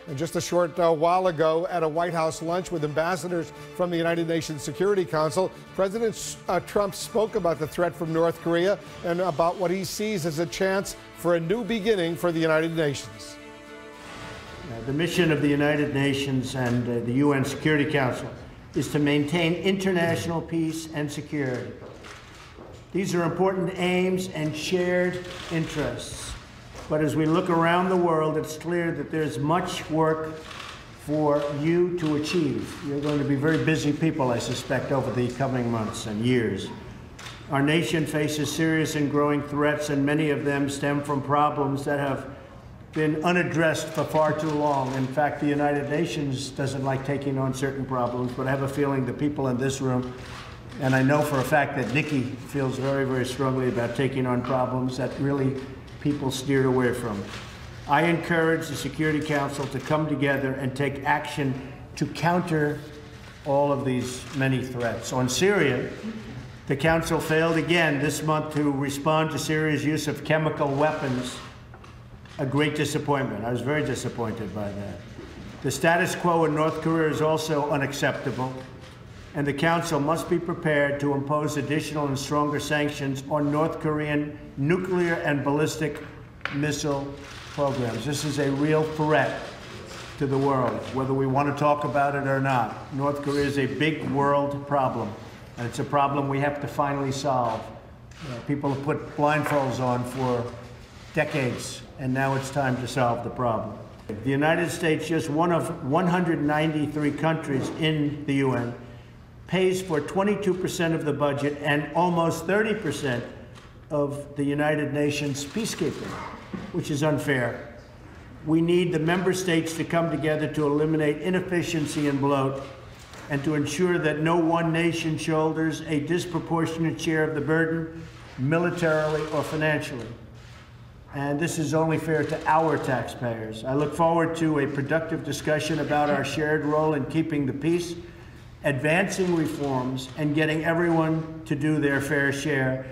And just a short while ago, at a White House lunch with ambassadors from the United Nations Security Council, President Trump spoke about the threat from North Korea and about what he sees as a chance for a new beginning for the United Nations. The mission of the United Nations and the UN Security Council is to maintain international peace and security. These are important aims and shared interests. But as we look around the world, it's clear that there's much work for you to achieve. You're going to be very busy people, I suspect, over the coming months and years. Our nation faces serious and growing threats, and many of them stem from problems that have been unaddressed for far too long. In fact, the United Nations doesn't like taking on certain problems, but I have a feeling the people in this room, and I know for a fact that Nikki feels very, very strongly about taking on problems that really people steered away from. I encourage the Security Council to come together and take action to counter all of these many threats. On Syria, the Council failed again this month to respond to Syria's use of chemical weapons. A great disappointment. I was very disappointed by that. The status quo in North Korea is also unacceptable, and the Council must be prepared to impose additional and stronger sanctions on North Korean nuclear and ballistic missile programs. This is a real threat to the world, whether we want to talk about it or not. North Korea is a big world problem, and it's a problem we have to finally solve. People have put blindfolds on for decades, and now it's time to solve the problem. The United States, just one of 193 countries in the UN, pays for 22% of the budget and almost 30% of the United Nations peacekeeping, which is unfair. We need the member states to come together to eliminate inefficiency and bloat and to ensure that no one nation shoulders a disproportionate share of the burden, militarily or financially. And this is only fair to our taxpayers. I look forward to a productive discussion about our shared role in keeping the peace, advancing reforms, and getting everyone to do their fair share.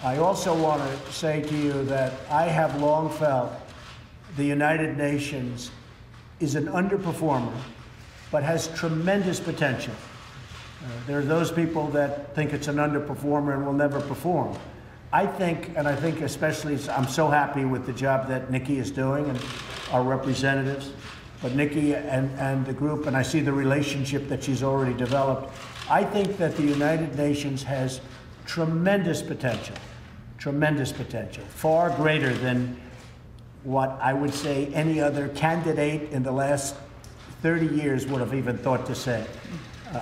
I also want to say to you that I have long felt the United Nations is an underperformer, but has tremendous potential. There are those people that think it's an underperformer and will never perform. I think especially, I'm so happy with the job that Nikki is doing and our representatives. But Nikki and the group, and I see the relationship that she's already developed, I think that the United Nations has tremendous potential, far greater than what I would say any other candidate in the last 30 years would have even thought to say.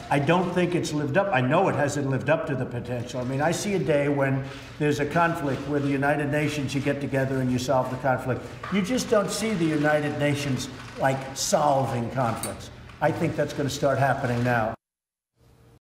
I don't think it's lived up. I know it hasn't lived up to the potential. I mean, I see a day when there's a conflict where the United Nations, you get together and you solve the conflict. You just don't see the United Nations like solving conflicts. I think that's going to start happening now.